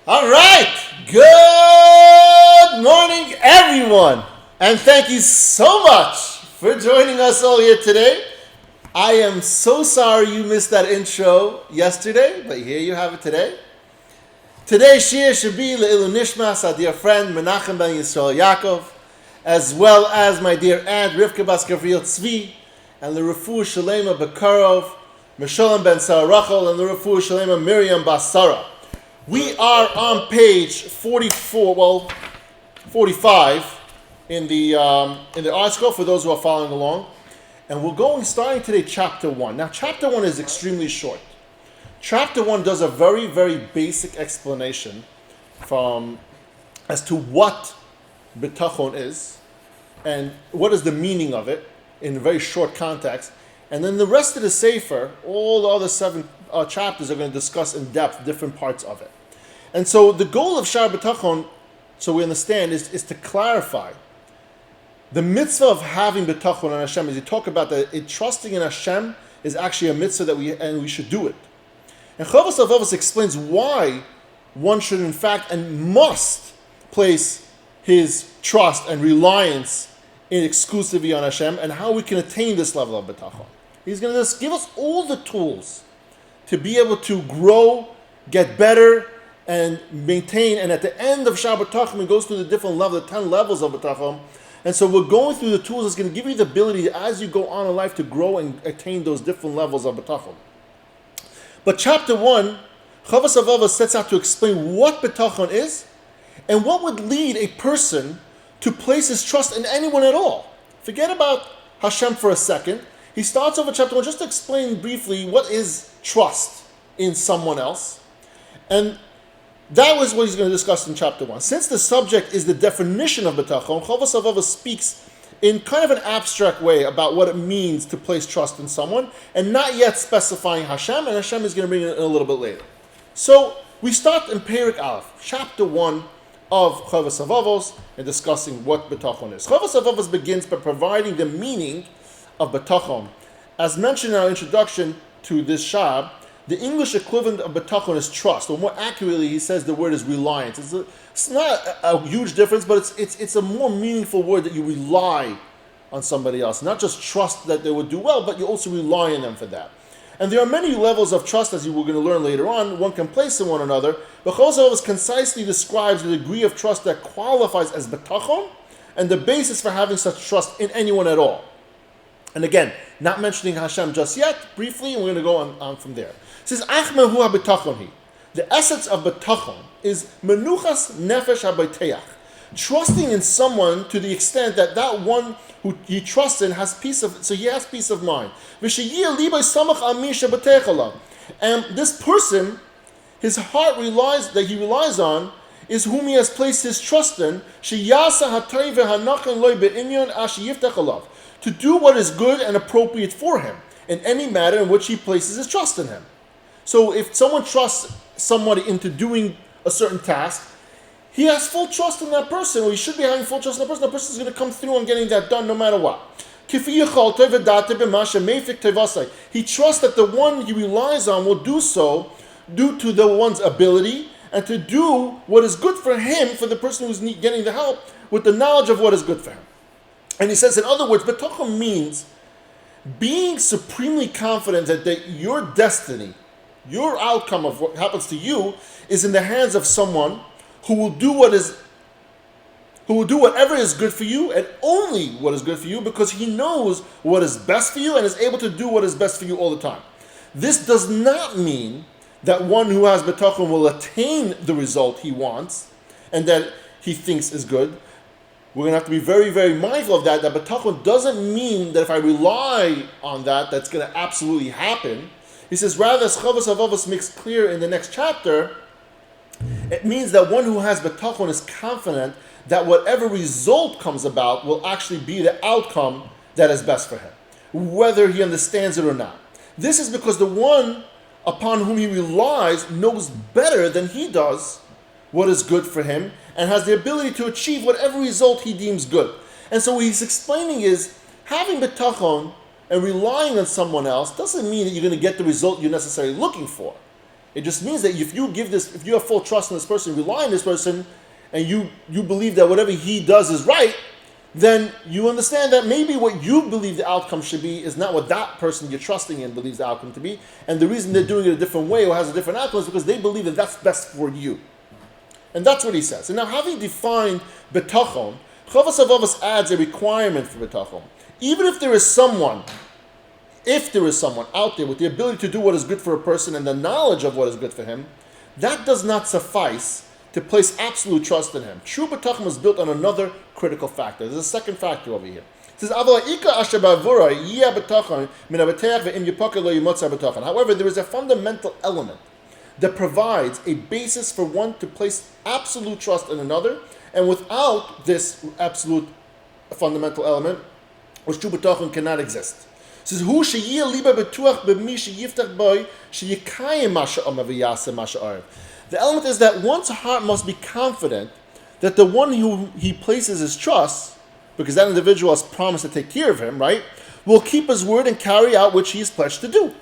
All right. Good morning, everyone. And thank you so much for joining us all here today. I am so sorry you missed that intro yesterday, but here you have it today. Today's shir should be Le'ilu Nishmas, our dear friend Menachem ben Yisrael Yaakov, as well as my dear aunt Rivka Bas Gavriel Tzvi, and the Refu Shalema Bekarov, Meshulam ben Sarah Rachel, and the Refu Shalema Miriam Bas Sarah. We are on page 45 in the article for those who are following along, and we're starting today chapter 1. Now, chapter 1 is extremely short. Chapter 1 does a very, very basic explanation as to what bitachon is and what is the meaning of it in a very short context. And then the rest of the Sefer, all the other 7 chapters, are going to discuss in depth different parts of it. And so the goal of Shaar Habitachon, so we understand, is to clarify the mitzvah of having bitachon on Hashem. As you talk about that, trusting in Hashem is actually a mitzvah that we should do it. And Rav Av explains why one should in fact and must place his trust and reliance in exclusively on Hashem, and how we can attain this level of bitachon. He's going to just give us all the tools to be able to grow, get better, and maintain. And at the end of Shaar Habitachon, it goes through the different levels, the 10 levels of bitachon. And so we're going through the tools that's going to give you the ability as you go on in life to grow and attain those different levels of bitachon. But chapter 1, Rav Av sets out to explain what bitachon is and what would lead a person to place his trust in anyone at all. Forget about Hashem for a second. He starts over chapter 1 just to explain briefly what is trust in someone else. And that was what he's going to discuss in chapter 1. Since the subject is the definition of bitachon, Rav Av speaks in kind of an abstract way about what it means to place trust in someone, and not yet specifying Hashem, and Hashem is going to bring it in a little bit later. So we start in Perek Aleph, chapter 1 of Rav Av, and discussing what bitachon is. Rav Av begins by providing the meaning of bitachon. As mentioned in our introduction to this shab, the English equivalent of bitachon is trust, or more accurately, he says the word is reliance. It's not a huge difference, but it's a more meaningful word that you rely on somebody else. Not just trust that they would do well, but you also rely on them for that. And there are many levels of trust, as you were going to learn later on, one can place in one another, but Rav Av concisely describes the degree of trust that qualifies as bitachon, and the basis for having such trust in anyone at all. And again, not mentioning Hashem just yet, briefly, and we're going to go on from there. It says, Achma hu habitachon hi. The essence of bitachon is menuchas nefesh habayteach, trusting in someone to the extent that that one who he trusts in has peace of mind. And this person, his heart relies on, is whom he has placed his trust in, to do what is good and appropriate for him in any matter in which he places his trust in him. So if someone trusts somebody into doing a certain task, he has full trust in that person, or he should be having full trust in that person. That person is going to come through on getting that done no matter what. He trusts that the one he relies on will do so due to the one's ability and to do what is good for him, for the person who's getting the help, with the knowledge of what is good for him. And he says, in other words, bitachon means being supremely confident that your destiny, your outcome of what happens to you, is in the hands of someone who will do whatever is good for you, and only what is good for you, because he knows what is best for you and is able to do what is best for you all the time. This does not mean that one who has bitachon will attain the result he wants and that he thinks is good. We're going to have to be very, very mindful of that bitachon doesn't mean that if I rely on that, that's going to absolutely happen. He says, rather, as Rav Av makes clear in the next chapter, it means that one who has bitachon is confident that whatever result comes about will actually be the outcome that is best for him, whether he understands it or not. This is because the one upon whom he relies knows better than he does what is good for him and has the ability to achieve whatever result he deems good. And so what he's explaining is having bitachon and relying on someone else doesn't mean that you're going to get the result you're necessarily looking for. It just means that if you have full trust in this person, rely on this person, and you believe that whatever he does is right, then you understand that maybe what you believe the outcome should be is not what that person you're trusting in believes the outcome to be. And the reason they're doing it a different way or has a different outcome is because they believe that that's best for you. And that's what he says. And now, having defined bitachon, Chavos Avavos adds a requirement for bitachon. Even if there is someone out there with the ability to do what is good for a person and the knowledge of what is good for him, that does not suffice to place absolute trust in him. True bitachon is built on another critical factor. There's a second factor over here. It says, however, there is a fundamental element that provides a basis for one to place absolute trust in another, and without this absolute fundamental element, which true bitachon cannot exist. It says, the element is that one's heart must be confident that the one who he places his trust, because that individual has promised to take care of him, right, will keep his word and carry out which he is pledged to do.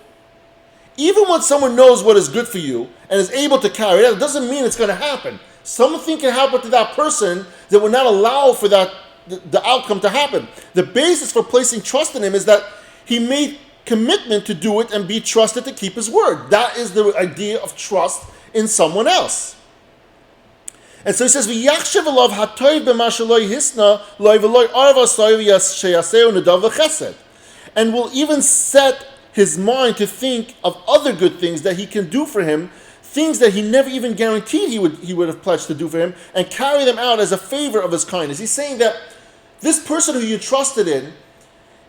Even when someone knows what is good for you and is able to carry it out, it doesn't mean it's going to happen. Something can happen to that person that will not allow for the outcome to happen. The basis for placing trust in him is that he made commitment to do it and be trusted to keep his word. That is the idea of trust in someone else. And so he says, "V'yachshav alav hatoiv b'mashaloi hisna loy v'loy arva soy sheyaseu nadav v'chesed," and will even set his mind to think of other good things that he can do for him, things that he never even guaranteed he would have pledged to do for him, and carry them out as a favor of his kindness. He's saying that this person who you trusted in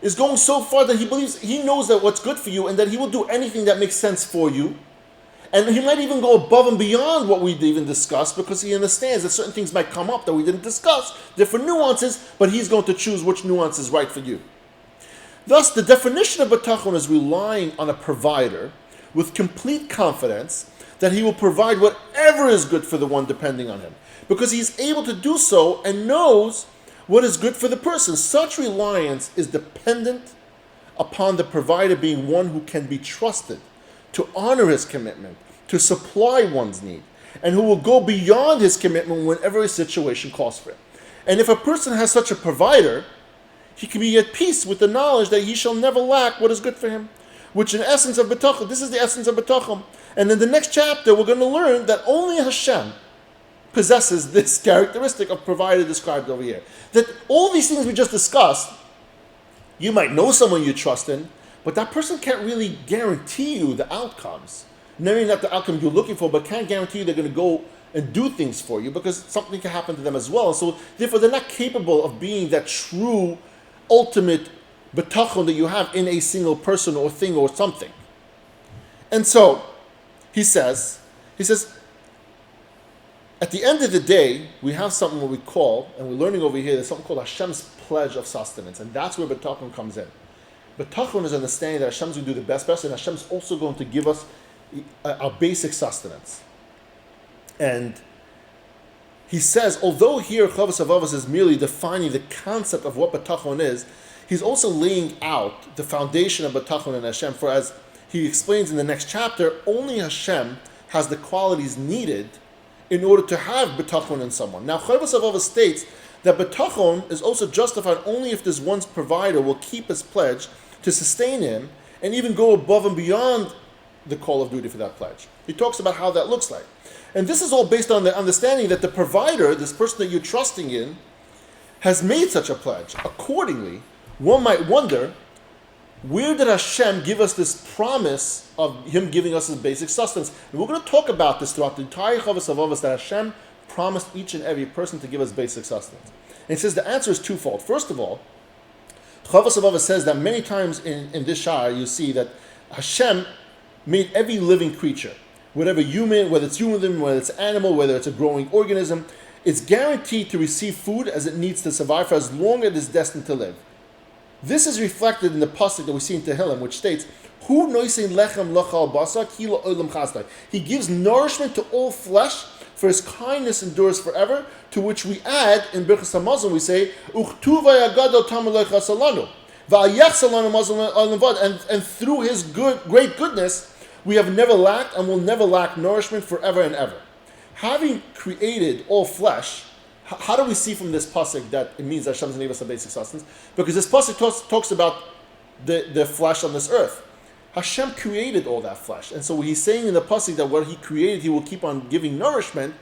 is going so far that he knows that what's good for you and that he will do anything that makes sense for you. And he might even go above and beyond what we even discussed, because he understands that certain things might come up that we didn't discuss, different nuances, but he's going to choose which nuance is right for you. Thus, the definition of bitachon is relying on a provider with complete confidence that he will provide whatever is good for the one depending on him, because he's able to do so and knows what is good for the person. Such reliance is dependent upon the provider being one who can be trusted to honor his commitment, to supply one's need, and who will go beyond his commitment whenever a situation calls for it. And if a person has such a provider, he can be at peace with the knowledge that he shall never lack what is good for him, which in essence of bitachon, this is the essence of bitachon. And in the next chapter, we're going to learn that only Hashem possesses this characteristic of provider described over here. That all these things we just discussed, you might know someone you trust in, but that person can't really guarantee you the outcomes. Maybe not the outcome you're looking for, but can't guarantee you they're going to go and do things for you, because something can happen to them as well. So therefore, they're not capable of being that true, ultimate bitachon that you have in a single person or thing or something. And so, he says, at the end of the day, we have something what we call, and we're learning over here, there's something called Hashem's pledge of sustenance, and that's where bitachon comes in. Bitachon is understanding that Hashem's going to do the best, and Hashem's also going to give us our basic sustenance. And he says, although here Chavos Avavos is merely defining the concept of what bitachon is, he's also laying out the foundation of bitachon in Hashem. For as he explains in the next chapter, only Hashem has the qualities needed in order to have bitachon in someone. Now, Chavos Avavos states that bitachon is also justified only if this one's provider will keep his pledge to sustain him and even go above and beyond the call of duty for that pledge. He talks about how that looks like. And this is all based on the understanding that the provider, this person that you're trusting in, has made such a pledge. Accordingly, one might wonder, where did Hashem give us this promise of him giving us his basic sustenance? And we're going to talk about this throughout the entire Chavos Avavos, that Hashem promised each and every person to give us basic sustenance. And he says the answer is twofold. First of all, Chavos Avavos says that many times in this Shaar you see that Hashem made every living creature, whether it's human, whether it's animal, whether it's a growing organism, it's guaranteed to receive food as it needs to survive for as long as it is destined to live. This is reflected in the pasuk that we see in Tehillim, which states, "Hu noisein lechem lachal basa kilo olam chasdai." He gives nourishment to all flesh, for his kindness endures forever. To which we add in Birchas Hamazon, we say, "Uchtuva yagadol tamalei chasalanu, va'ayach salanu mazon olam vad," and through his great goodness We have never lacked and will never lack nourishment forever and ever. Having created all flesh, how do we see from this pasuk that it means that Hashem gave us a basic sustenance? Because this pasuk talks about the flesh on this earth. Hashem created all that flesh. And so he's saying in the pasuk that what he created, he will keep on giving nourishment.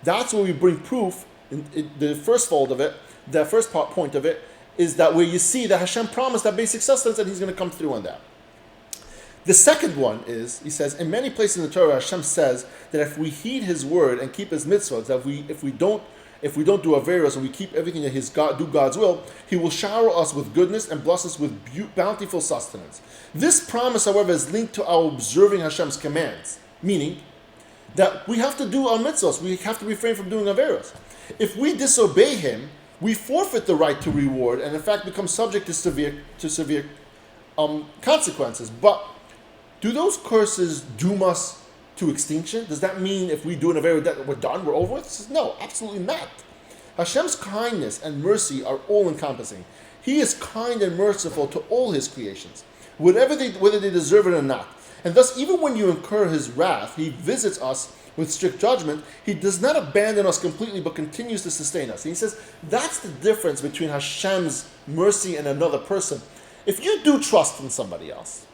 That's where we bring proof, in the first fold of it, the first point of it, is that where you see that Hashem promised that basic sustenance and he's going to come through on that. The second one is, he says, in many places in the Torah, Hashem says that if we heed his word and keep his mitzvot, that if we don't do averos and we keep everything that do God's will, he will shower us with goodness and bless us with bountiful sustenance. This promise, however, is linked to our observing Hashem's commands, meaning that we have to do our mitzvahs, we have to refrain from doing averos. If we disobey him, we forfeit the right to reward and in fact become subject to severe consequences. But do those curses doom us to extinction? Does that mean if we do an avera that we're done, we're over with? He says, no, absolutely not. Hashem's kindness and mercy are all-encompassing. He is kind and merciful to all his creations, whether they deserve it or not. And thus, even when you incur his wrath, he visits us with strict judgment. He does not abandon us completely, but continues to sustain us. And he says, that's the difference between Hashem's mercy and another person. If you do trust in somebody else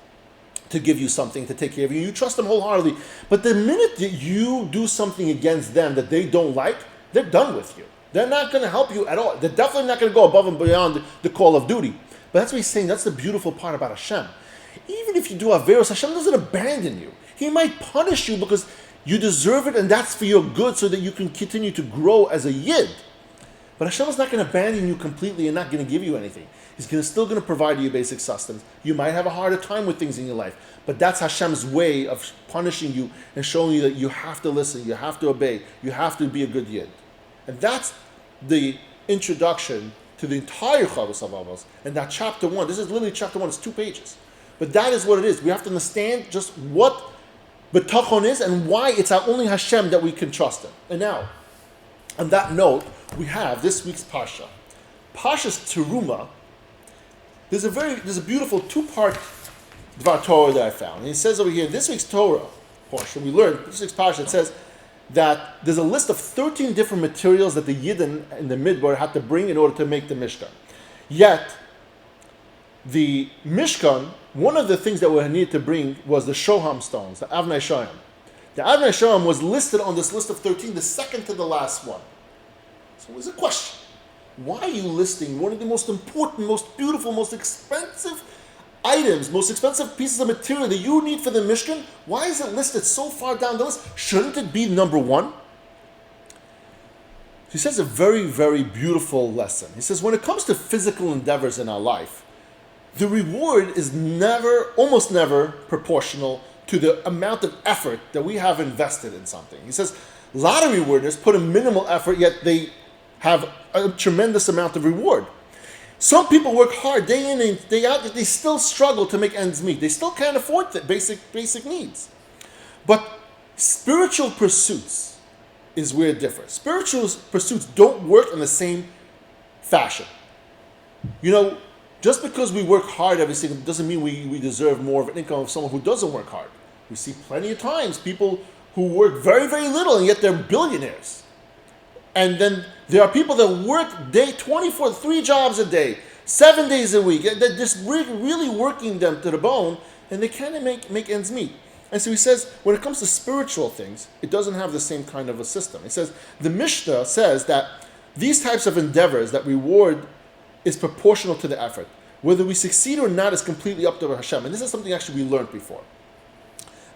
to give you something, to take care of you, you trust them wholeheartedly, but the minute that you do something against them that they don't like, they're done with you. They're not going to help you at all. They're definitely not going to go above and beyond the call of duty. But that's what he's saying. That's the beautiful part about Hashem. Even if you do averos, Hashem doesn't abandon you. He might punish you because you deserve it and that's for your good so that you can continue to grow as a yid. But Hashem is not going to abandon you completely and not going to give you anything. He's still going to provide you basic sustenance. You might have a harder time with things in your life, but that's Hashem's way of punishing you and showing you that you have to listen, you have to obey, you have to be a good yid. And that's the introduction to the entire Chavos Avavos. And that chapter 1, this is literally chapter 1, it's 2 pages. But that is what it is. We have to understand just what bitachon is and why it's only Hashem that we can trust in. And now, on that note, we have this week's Pasha. Pasha's Teruma. There's a beautiful 2-part Dvar Torah that I found. And it says over here, this week's Torah portion, we learned, this week's Pasha, it says that there's a list of 13 different materials that the Yidden in the Midbar had to bring in order to make the Mishkan. Yet, the Mishkan, one of the things that we needed to bring was the Shoham stones, the Avnei Shoham. The Avnei Shoham was listed on this list of 13, the second to the last one. So there's a question. Why are you listing one of the most important, most beautiful, most expensive items, most expensive pieces of material that you need for the Mishkan? Why is it listed so far down the list? Shouldn't it be number 1? He says a very, very beautiful lesson. He says, when it comes to physical endeavors in our life, the reward is almost never proportional to the amount of effort that we have invested in something. He says, lottery winners put a minimal effort, yet they have a tremendous amount of reward. Some people work hard day in and day out, they still struggle to make ends meet. They still can't afford the basic needs. But spiritual pursuits is where it differs. Spiritual pursuits don't work in the same fashion. You know, just because we work hard every single doesn't mean we deserve more of an income of someone who doesn't work hard. We see plenty of times people who work very, very little and yet they're billionaires. And then there are people that work 3 jobs a day, 7 days a week. They're just really working them to the bone, and they kind of make ends meet. And so he says, when it comes to spiritual things, it doesn't have the same kind of a system. He says, the Mishnah says that these types of endeavors, that reward is proportional to the effort. Whether we succeed or not is completely up to Hashem. And this is something actually we learned before.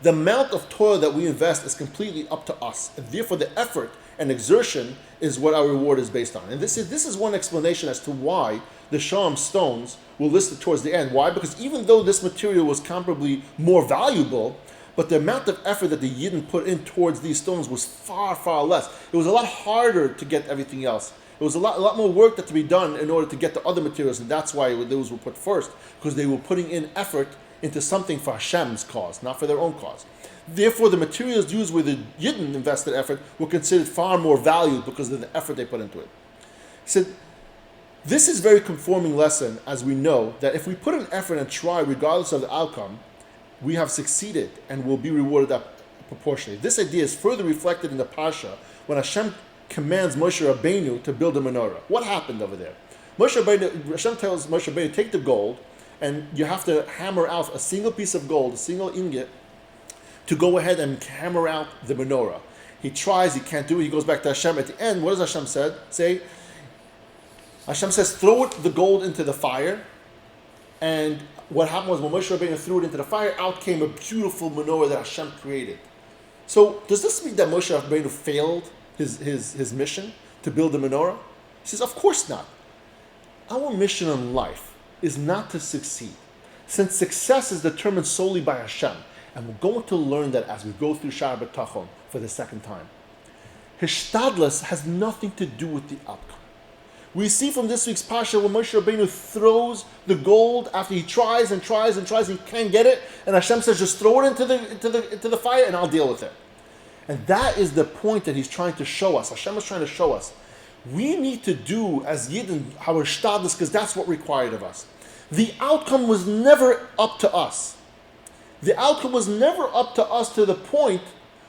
The amount of toil that we invest is completely up to us. And therefore, the effort and exertion is what our reward is based on. And this is one explanation as to why the Shoham stones were listed towards the end. Why? Because even though this material was comparably more valuable, but the amount of effort that the Yidden put in towards these stones was far, far less. It was a lot harder to get everything else. It was a lot more work that to be done in order to get the other materials, and that's why those were put first, because they were putting in effort into something for Hashem's cause, not for their own cause. Therefore, the materials used where the Yidden invested effort were considered far more valued because of the effort they put into it. He said, this is a very conforming lesson, as we know, that if we put an effort and try regardless of the outcome, we have succeeded and will be rewarded that proportionally. This idea is further reflected in the Pasha when Hashem commands Moshe Rabbeinu to build a menorah. What happened over there? Hashem tells Moshe Rabbeinu, take the gold, and you have to hammer out a single piece of gold, a single ingot, to go ahead and hammer out the menorah. He tries, he can't do it, he goes back to Hashem. At the end, what does Hashem say? Hashem says, throw the gold into the fire. And what happened was when Moshe Rabbeinu threw it into the fire, out came a beautiful menorah that Hashem created. So does this mean that Moshe Rabbeinu failed his mission to build the menorah? He says, of course not. Our mission in life is not to succeed, since success is determined solely by Hashem. And we're going to learn that as we go through Shaar Habitachon for the second time. Hishtadlus has nothing to do with the outcome. We see from this week's Pasha when Moshe Rabbeinu throws the gold after he tries and tries and tries and he can't get it, and Hashem says, just throw it into the fire and I'll deal with it. And that is the point that he's trying to show us. Hashem is trying to show us. We need to do as Yidden our Hishtadlus, because that's what required of us. The outcome was never up to us. The outcome was never up to us to the point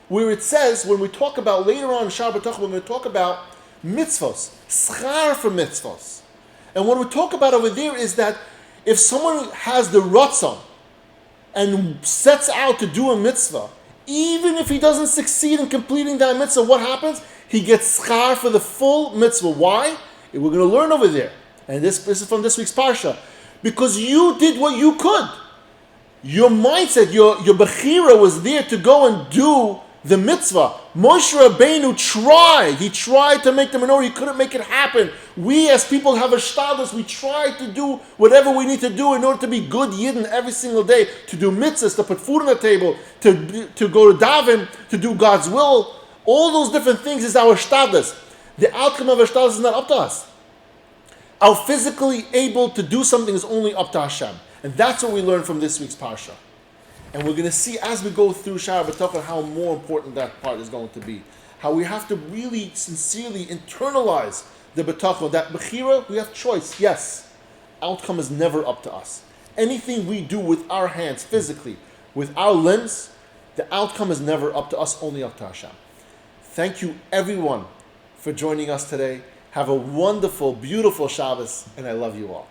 where it says, when we talk about later on in Shaar Habitachon, when we talk about mitzvos, schar for mitzvos. And what we talk about over there is that if someone has the ratzon and sets out to do a mitzvah, even if he doesn't succeed in completing that mitzvah, what happens? He gets schar for the full mitzvah. Why? We're going to learn over there. And this is from this week's parsha. Because you did what you could. Your mindset, your bechira was there to go and do the mitzvah. Moshe Rabbeinu tried. He tried to make the menorah. He couldn't make it happen. We as people have a shtadlus. We try to do whatever we need to do in order to be good yidden every single day, to do mitzvahs, to put food on the table, to go to daven, to do God's will. All those different things is our shtadlus. The outcome of our shtadlus is not up to us. Our physically able to do something is only up to Hashem. And that's what we learn from this week's parsha. And we're going to see as we go through Shaar Habitachon how more important that part is going to be. How we have to really sincerely internalize the bitachon. That bechira, we have choice, yes. Outcome is never up to us. Anything we do with our hands, physically, with our limbs, the outcome is never up to us, only up to Hashem. Thank you everyone for joining us today. Have a wonderful, beautiful Shabbos, and I love you all.